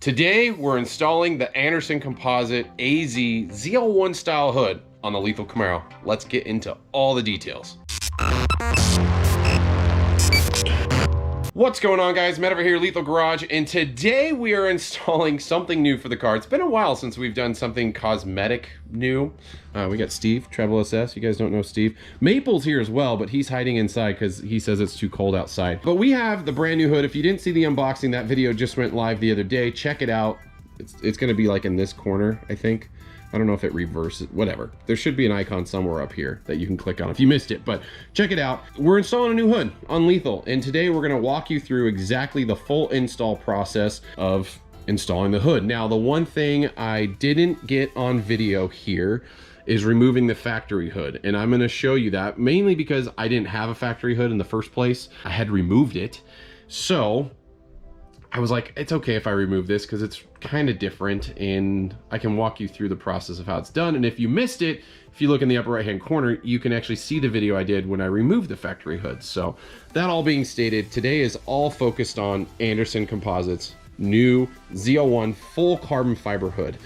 Today, we're installing the Anderson Composite AZ ZL1 style hood on the Lethal Camaro. Let's get into all the details. What's going on, guys? Matt over here, Lethal Garage, and today we are installing something new for the car. It's been a while since we've done something cosmetic new. We got Steve, Travel SS. You guys don't know Steve. Maple's here as well, but he's hiding inside because he says it's too cold outside. But we have the brand new hood. If you didn't see the unboxing, that video just went live the other day. Check it out. It's gonna be like in this corner, I think. I don't know if it reverses, whatever. There should be an icon somewhere up here that you can click on if you missed it, but check it out. We're installing a new hood on Lethal, and today we're gonna walk you through exactly the full install process of installing the hood. Now, the one thing I didn't get on video here is removing the factory hood, and I'm gonna show you that mainly because I didn't have a factory hood in the first place. I had removed it. So I was like, it's okay if I remove this because it's kind of different, and I can walk you through the process of how it's done. And if you missed it, if you look in the upper right hand corner, you can actually see the video I did when I removed the factory hood. So that all being stated, today is all focused on Anderson Composites new ZL1 full carbon fiber hood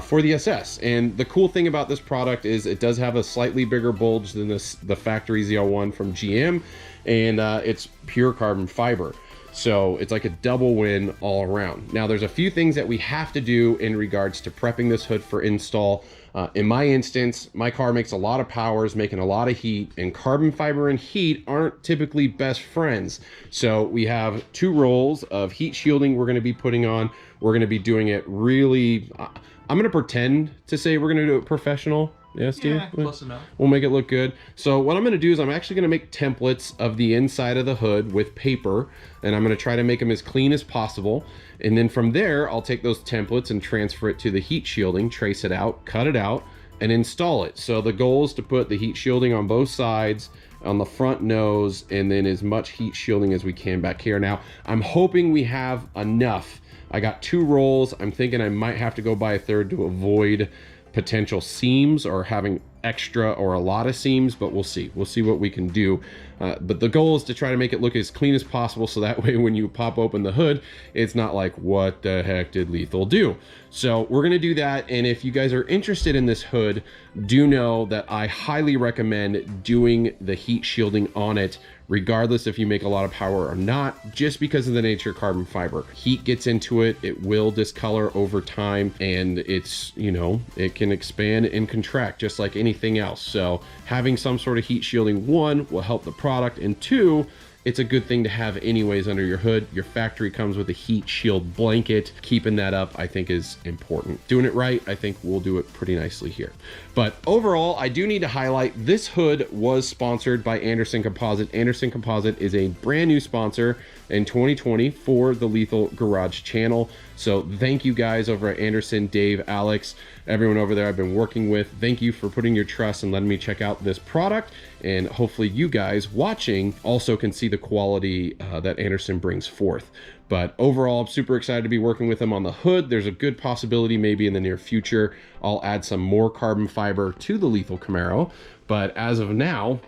for the SS. And the cool thing about this product is it does have a slightly bigger bulge than the factory ZL1 from GM, and it's pure carbon fiber. So it's like a double win all around. Now, there's a few things that we have to do in regards to prepping this hood for install. In my instance, my car makes a lot of powers, making a lot of heat, and carbon fiber and heat aren't typically best friends. So we have 2 rolls of heat shielding we're gonna be putting on. We're gonna be doing it really, I'm gonna pretend to say we're gonna do it professional. Yeah, Steve? Yeah, close enough. We'll make it look good. So what I'm gonna do is I'm actually gonna make templates of the inside of the hood with paper, and I'm gonna try to make them as clean as possible. And then from there, I'll take those templates and transfer it to the heat shielding, trace it out, cut it out, and install it. So the goal is to put the heat shielding on both sides, on the front nose, and then as much heat shielding as we can back here. Now, I'm hoping we have enough. I got 2 rolls. I'm thinking I might have to go buy a 3rd to avoid potential seams or having extra or a lot of seams, but we'll see what we can do. But the goal is to try to make it look as clean as possible, so that way when you pop open the hood, it's not like, what the heck did Lethal do? So we're gonna do that. And if you guys are interested in this hood, do know that I highly recommend doing the heat shielding on it, regardless if you make a lot of power or not, just because of the nature of carbon fiber. Heat gets into it, it will discolor over time, and it's, you know, it can expand and contract just like anything else. So having some sort of heat shielding, 1, will help the product, and 2, it's a good thing to have anyways under your hood. Your factory comes with a heat shield blanket. Keeping that up, I think, is important. Doing it right, I think we'll do it pretty nicely here. But overall, I do need to highlight this hood was sponsored by Anderson Composite. Anderson Composite is a brand new sponsor in 2020 for the Lethal Garage channel. So thank you guys over at Anderson, Dave, Alex, everyone over there I've been working with. Thank you for putting your trust and letting me check out this product. And hopefully you guys watching also can see the quality that Anderson brings forth. But overall, I'm super excited to be working with them on the hood. There's a good possibility maybe in the near future I'll add some more carbon fiber to the Lethal Camaro. But as of now,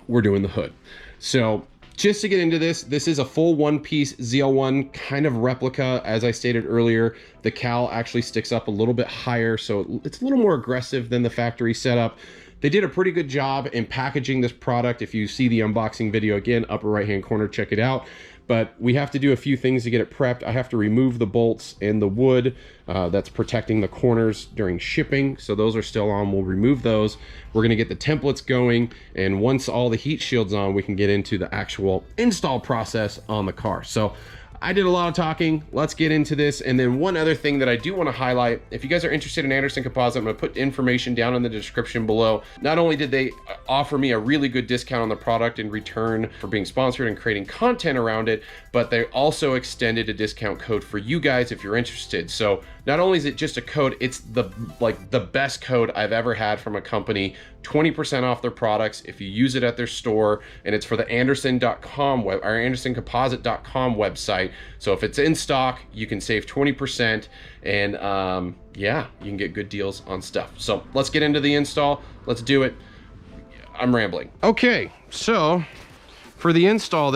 we're doing the hood. So just to get into this, this is a full 1-piece ZL1 kind of replica. As I stated earlier, the cowl actually sticks up a little bit higher, so it's a little more aggressive than the factory setup. They did a pretty good job in packaging this product. If you see the unboxing video, again, upper right hand corner, check it out. But we have to do a few things to get it prepped. I have to remove the bolts and the wood that's protecting the corners during shipping. So those are still on, we'll remove those. We're gonna get the templates going, and once all the heat shield's on, we can get into the actual install process on the car. So I did a lot of talking. Let's get into this. And then one other thing that I do want to highlight, if you guys are interested in Anderson Composite, I'm going to put information down in the description below. Not only did they offer me a really good discount on the product in return for being sponsored and creating content around it, but they also extended a discount code for you guys if you're interested. So not only is it just a code, it's the best code I've ever had from a company. 20% off their products if you use it at their store, and it's for the Anderson.com or AndersonComposite.com website. So if it's in stock, you can save 20%, and yeah, you can get good deals on stuff. So let's get into the install. Let's do it. I'm rambling. Okay, so for the install,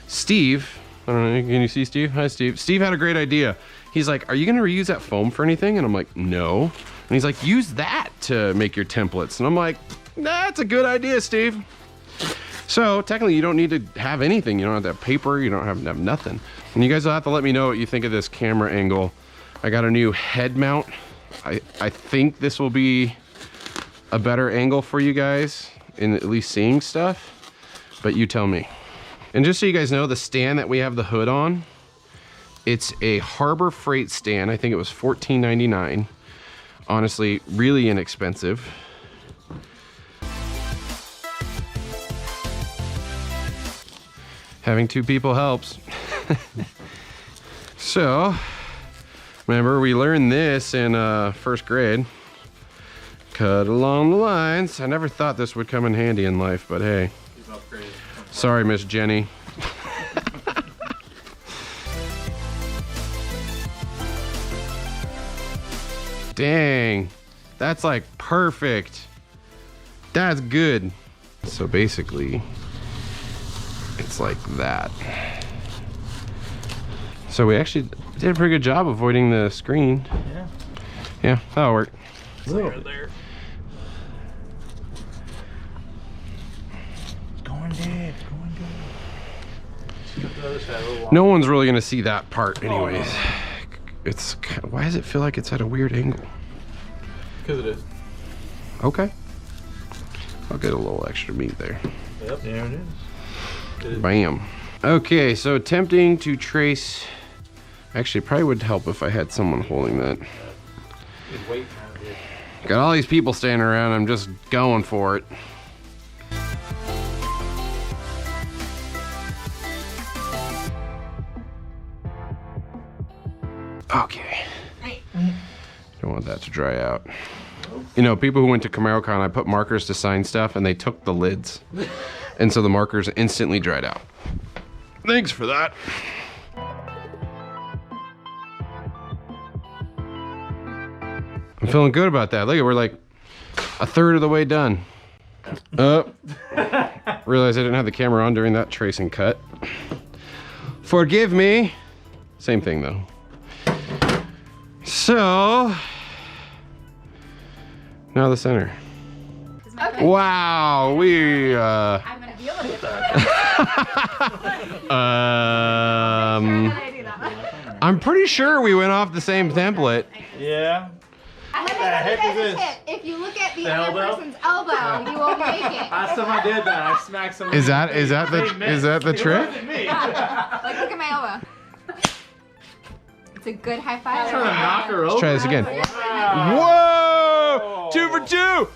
Steve, I don't know, can you see Steve? Hi, Steve. Steve had a great idea. He's like, are you gonna reuse that foam for anything? And I'm like, no. And he's like, use that to make your templates. And I'm like, that's a good idea, Steve. So technically you don't need to have anything. You don't have to have paper, you don't have to have nothing. And you guys will have to let me know what you think of this camera angle. I got a new head mount. I think this will be a better angle for you guys in at least seeing stuff, but you tell me. And just so you guys know, the stand that we have the hood on, it's a Harbor Freight stand. I think it was $14.99. Honestly, really inexpensive. Having two people helps. So, remember we learned this in first grade. Cut along the lines. I never thought this would come in handy in life, but hey. Sorry, Miss Jenny. Dang, that's like perfect. That's good. So basically, it's like that. So we actually did a pretty good job avoiding the screen. Yeah. Yeah, that'll work. Right there. It's going dead. It's going good. No one's really gonna see that part anyways. It's, why does it feel like it's at a weird angle? Because it is. Okay. I'll get a little extra meat there. Yep, there it is. Bam. Okay, so attempting to trace, actually probably would help if I had someone holding that. Good weight around here. Got all these people standing around, I'm just going for it. Okay. Don't want that to dry out. You know, people who went to Camaro Con, I put markers to sign stuff and they took the lids. And so the markers instantly dried out. Thanks for that. I'm feeling good about that. Look, we're like a third of the way done. Realized I didn't have the camera on during that tracing cut. Forgive me. Same thing though. So, now the center. Okay. Wow, we I'm gonna be able to get that. I'm pretty sure we went off the same template. Yeah. What the heck is this? If you look at the The other elbow? person's elbow, you won't make it. Last time I did that, I smacked someone. Is that the trick? It wasn't me. Like, look at my elbow. It's a good high five. Trying to knock her over. Let's try this again. Wow. Whoa! 2 for 2!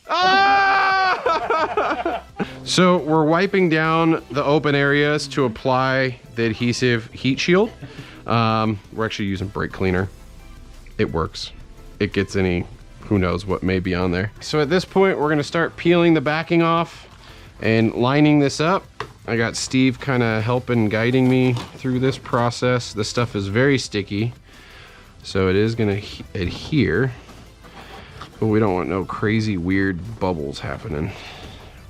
Ah! So we're wiping down the open areas to apply the adhesive heat shield. We're actually using brake cleaner. It works. It gets any, who knows what may be on there. So at this point, we're gonna start peeling the backing off and lining this up. I got Steve kind of helping, guiding me through this process. This stuff is very sticky, so it is gonna adhere, but we don't want no crazy weird bubbles happening.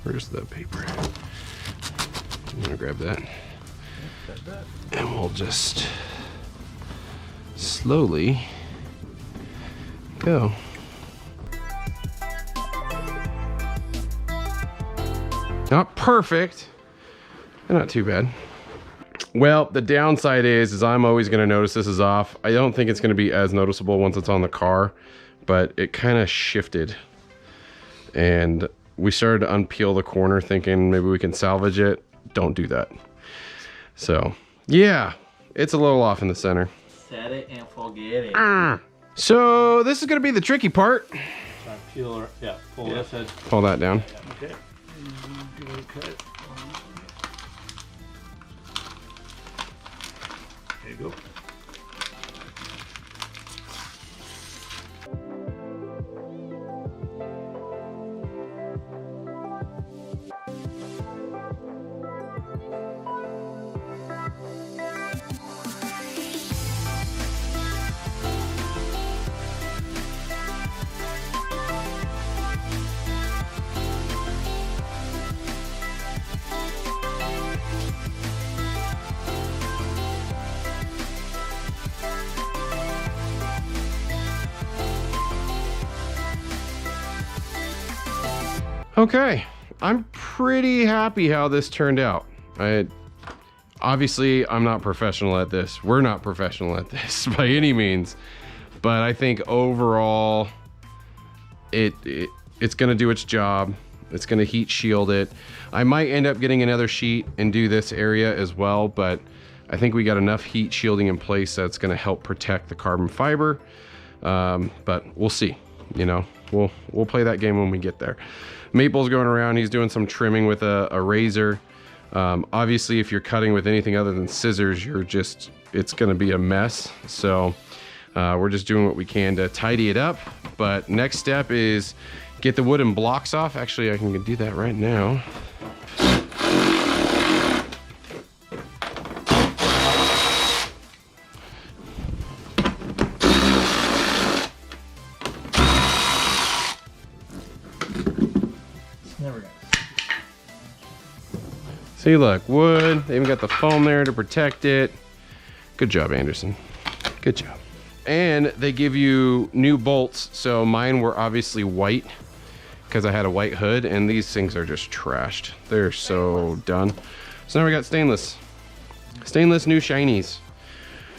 Where's the paper? I'm gonna grab that. And we'll just slowly go. Not perfect, but not too bad. Well, the downside is I'm always gonna notice this is off. I don't think it's gonna be as noticeable once it's on the car, but it kind of shifted. And we started to unpeel the corner thinking maybe we can salvage it. Don't do that. So, yeah, it's a little off in the center. Set it and forget it. So this is gonna be the tricky part. Try to peel her. Yeah, pull this head. Pull that down. Okay. Give it a cut. There you go. Okay, I'm pretty happy how this turned out. Obviously, I'm not professional at this. We're not professional at this by any means, but I think overall, it's gonna do its job. It's gonna heat shield it. I might end up getting another sheet and do this area as well, but I think we got enough heat shielding in place that's gonna help protect the carbon fiber. But we'll see, you know, we'll play that game when we get there. Maple's going around, he's doing some trimming with a razor. Obviously, if you're cutting with anything other than scissors, it's gonna be a mess. So we're just doing what we can to tidy it up. But next step is get the wooden blocks off. Actually, I can do that right now. Never gonna. See, look, wood. They even got the foam there to protect it. Good job, Anderson. Good job. And they give you new bolts. So mine were obviously white because I had a white hood, and these things are just trashed. They're so done. So now we got stainless. Stainless new shinies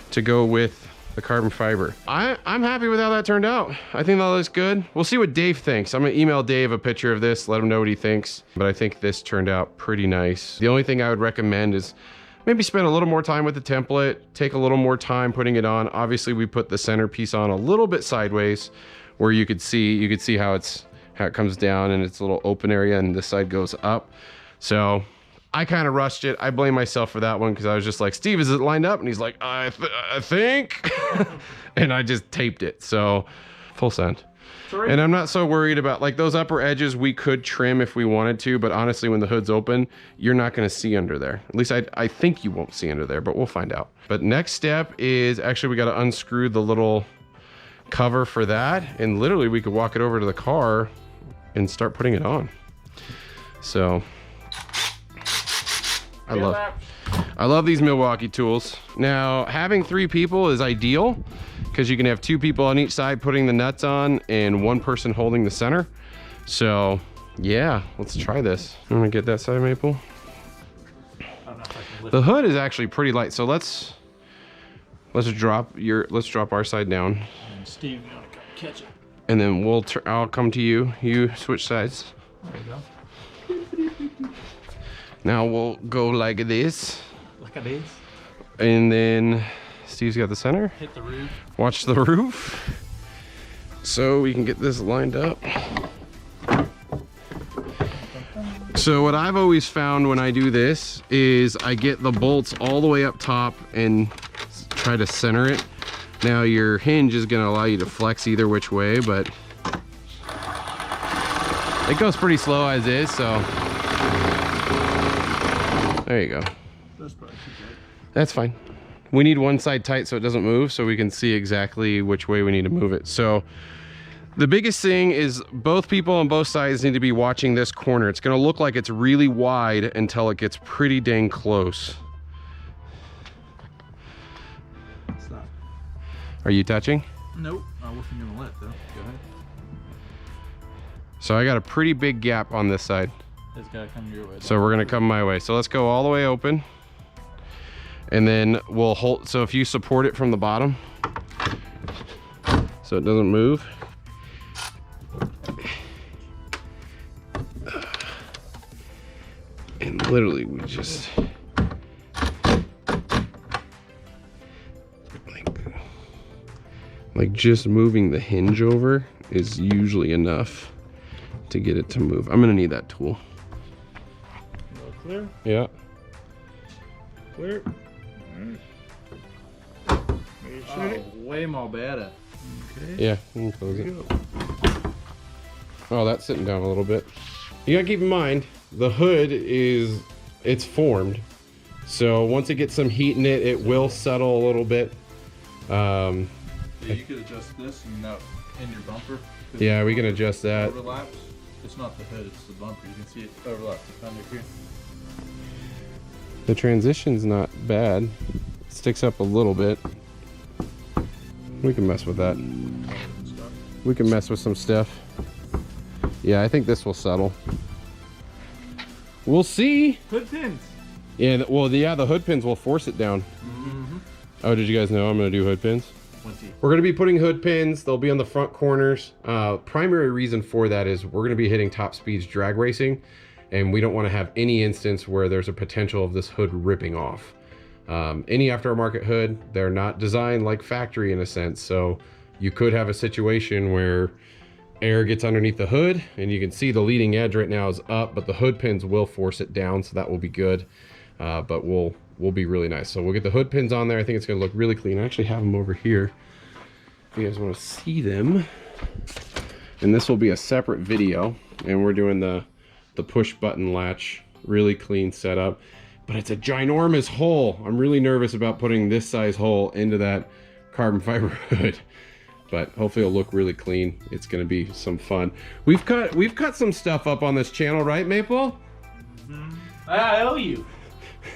to go with the carbon fiber. I'm happy with how that turned out. I think that looks good. We'll see what Dave thinks. I'm gonna email Dave a picture of this, let him know what he thinks. But I think this turned out pretty nice. The only thing I would recommend is maybe spend a little more time with the template, take a little more time putting it on. Obviously, we put the centerpiece on a little bit sideways where you could see how it comes down and it's a little open area and this side goes up. So I kind of rushed it. I blame myself for that one because I was just like, Steve, is it lined up? And he's like, I think. And I just taped it. So full send. And I'm not so worried about like those upper edges we could trim if we wanted to, but honestly, when the hood's open, you're not gonna see under there. At least I think you won't see under there, but we'll find out. But next step is actually we gotta unscrew the little cover for that. And literally we could walk it over to the car and start putting it on. So I love these Milwaukee tools. Now, having 3 people is ideal because you can have 2 people on each side putting the nuts on and 1 person holding the center. So yeah, let's try this. I'm gonna get that side, Maple. The hood is actually pretty light, so let's drop our side down. And Steve, you wanna come catch it? And then I'll come to you. You switch sides. There you go. Now we'll go like this. Look at this. And then Steve's got the center. Hit the roof. Watch the roof. So we can get this lined up. So what I've always found when I do this is I get the bolts all the way up top and try to center it. Now your hinge is gonna allow you to flex either which way, but it goes pretty slow as is, so. There you go. That's probably too tight. That's fine. We need one side tight so it doesn't move, so we can see exactly which way we need to move it. So the biggest thing is both people on both sides need to be watching this corner. It's gonna look like it's really wide until it gets pretty dang close. It's not. Are you touching? Nope. I wasn't gonna let though. Go ahead. So I got a pretty big gap on this side. It's gotta come your way. So we're gonna come my way. So let's go all the way open. And then we'll hold, so if you support it from the bottom, so it doesn't move. And literally we just, like just moving the hinge over is usually enough to get it to move. I'm gonna need that tool. Clear? Yeah. Clear. Oh, way more better. Okay. Yeah, you can close it. Oh, that's sitting down a little bit. You gotta keep in mind, the hood it's formed. So once it gets some heat in it, it will settle a little bit. Yeah, you could adjust this and now in your bumper. Yeah, we can adjust that. Overlaps. It's not the hood, it's the bumper. You can see it overlaps under here. The transition's not bad. It sticks up a little bit. We can mess with that. We can mess with some stuff. Yeah, I think this will settle. We'll see. Hood pins. Yeah, well, yeah, the hood pins will force it down. Oh, did you guys know I'm gonna do hood pins? We're gonna be putting hood pins. They'll be on the front corners. Primary reason for that is we're gonna be hitting top speeds drag racing, and we don't wanna have any instance where there's a potential of this hood ripping off. Any aftermarket hood, they're not designed like factory in a sense, so you could have a situation where air gets underneath the hood, and you can see the leading edge right now is up, but the hood pins will force it down, so that will be good. But will be really nice. So we'll get the hood pins on there. I think it's gonna look really clean. I actually have them over here if you guys want to see them. And this will be a separate video, and we're doing the push button latch, really clean setup. But it's a ginormous hole. I'm really nervous about putting this size hole into that carbon fiber hood. But hopefully it'll look really clean. It's gonna be some fun. We've cut some stuff up on this channel, right, Maple? I owe you.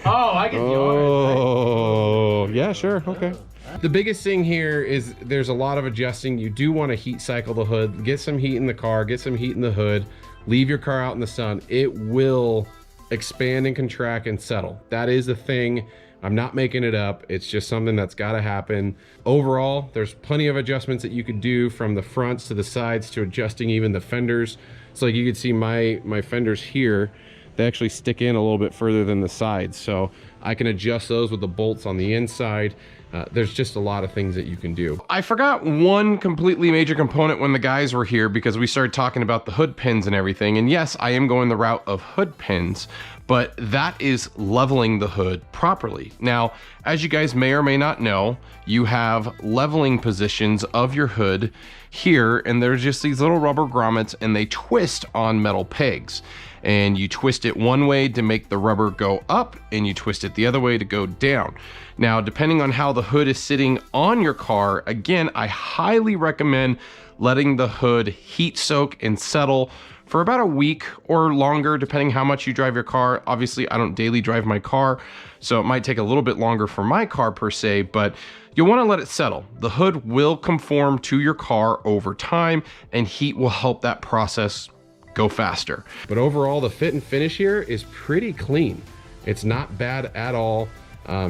Oh, I get the honor. Oh, yeah, sure, okay. The biggest thing here is there's a lot of adjusting. You do want to heat cycle the hood, get some heat in the car, get some heat in the hood, leave your car out in the sun. It will expand and contract and settle. That is the thing. I'm not making it up. It's just something that's got to happen. Overall, there's plenty of adjustments that you could do from the fronts to the sides to adjusting even the fenders. So like you can see my fenders here, they actually stick in a little bit further than the sides. So I can adjust those with the bolts on the inside. There's just a lot of things that you can do. I forgot one completely major component when the guys were here because we started talking about the hood pins and everything. And yes, I am going the route of hood pins, but that is leveling the hood properly. Now, as you guys may or may not know, you have leveling positions of your hood here, and there's just these little rubber grommets and they twist on metal pegs. And you twist it one way to make the rubber go up, and you twist it the other way to go down. Now, depending on how the hood is sitting on your car, again, I highly recommend letting the hood heat soak and settle for about a week or longer, depending how much you drive your car. Obviously, I don't daily drive my car, so it might take a little bit longer for my car per se, but you'll want to let it settle. The hood will conform to your car over time, and heat will help that process go faster. But overall, the fit and finish here is pretty clean. It's not bad at all,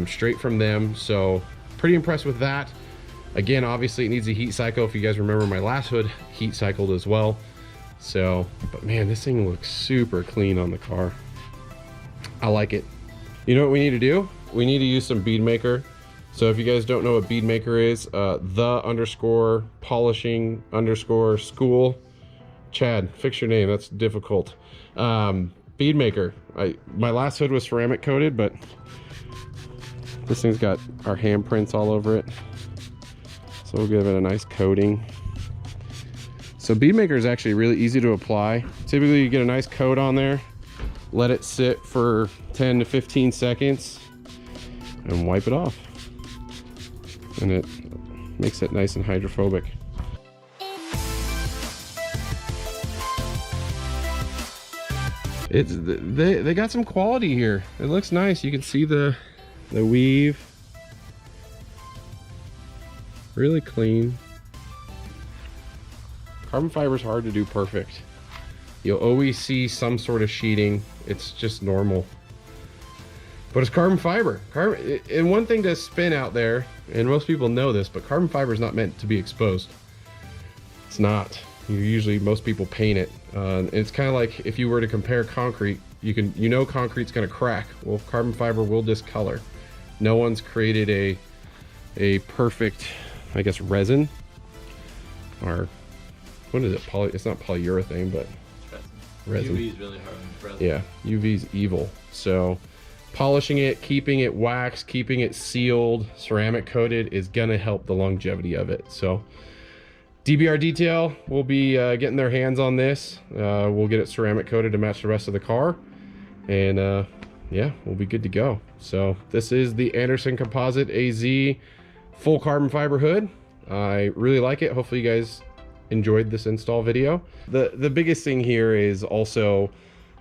straight from them. So pretty impressed with that. Again, obviously it needs a heat cycle. If you guys remember, my last hood heat cycled as well. So, but man, this thing looks super clean on the car. I like it. You know what we need to do? We need to use some bead maker. So if you guys don't know what bead maker is, the_polishing_school. Chad, fix your name, that's difficult. Bead maker. My last hood was ceramic coated, but this thing's got our handprints all over it. So we'll give it a nice coating. So bead maker is actually really easy to apply. Typically you get a nice coat on there, let it sit for 10 to 15 seconds, and wipe it off. And it makes it nice and hydrophobic. They got some quality here. It looks nice. You can see the weave. Really clean. Carbon fiber is hard to do perfect. You'll always see some sort of sheeting. It's just normal. But it's carbon fiber. And one thing to spin out there, and most people know this, but carbon fiber is not meant to be exposed. It's not. Most people paint it. It's kind of like if you were to compare concrete, you know concrete's going to crack. Well, carbon fiber will discolor. No one's created a perfect, I guess, resin, or what is it? It's not polyurethane, but resin. UV is really hard on resin. Yeah, UV's evil. So polishing it, keeping it waxed, keeping it sealed, ceramic coated is gonna help the longevity of it. So DBR Detail will be getting their hands on this. We'll get it ceramic coated to match the rest of the car, and yeah, we'll be good to go. So this is the Anderson Composite AZ full carbon fiber hood. I really like it. Hopefully you guys enjoyed this install video. The biggest thing here is also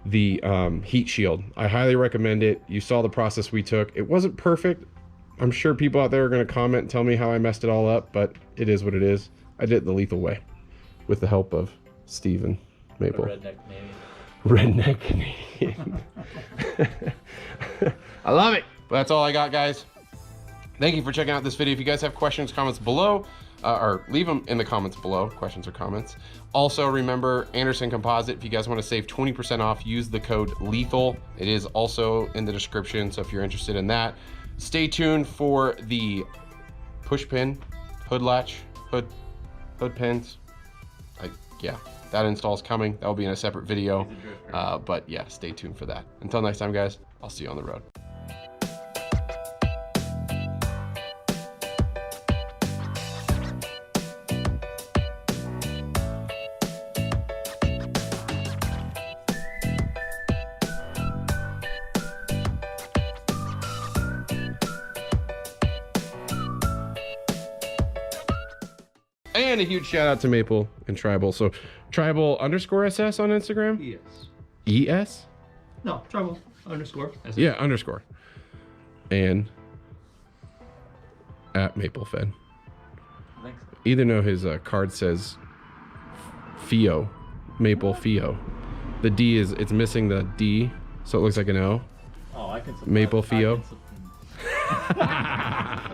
the heat shield. I highly recommend it. You saw the process we took. It wasn't perfect. I'm sure people out there are going to comment and tell me how I messed it all up, but it is what it is. I did it the lethal way with the help of Steven. Maple. Redneck Canadian. Redneck Canadian. I love it. But that's all I got, guys. Thank you for checking out this video. If you guys have questions, comments below, or leave them in the comments below, questions or comments. Also, remember, Anderson Composite, if you guys want to save 20% off, use the code LETHAL. It is also in the description, so if you're interested in that. Stay tuned for the push pin, hood latch, hood pins. Yeah, that install is coming. That will be in a separate video. But yeah, stay tuned for that. Until next time, guys, I'll see you on the road. And a huge shout out to Maple and Tribal. So Tribal_SS on Instagram? Yes. ES? No, Tribal _. Yeah, underscore. And at Maple Fed. Thanks. Either know his card says Fio, Maple Fio. The D is, it's missing the D, so it looks like an O. Oh, I can. Maple Fio. I can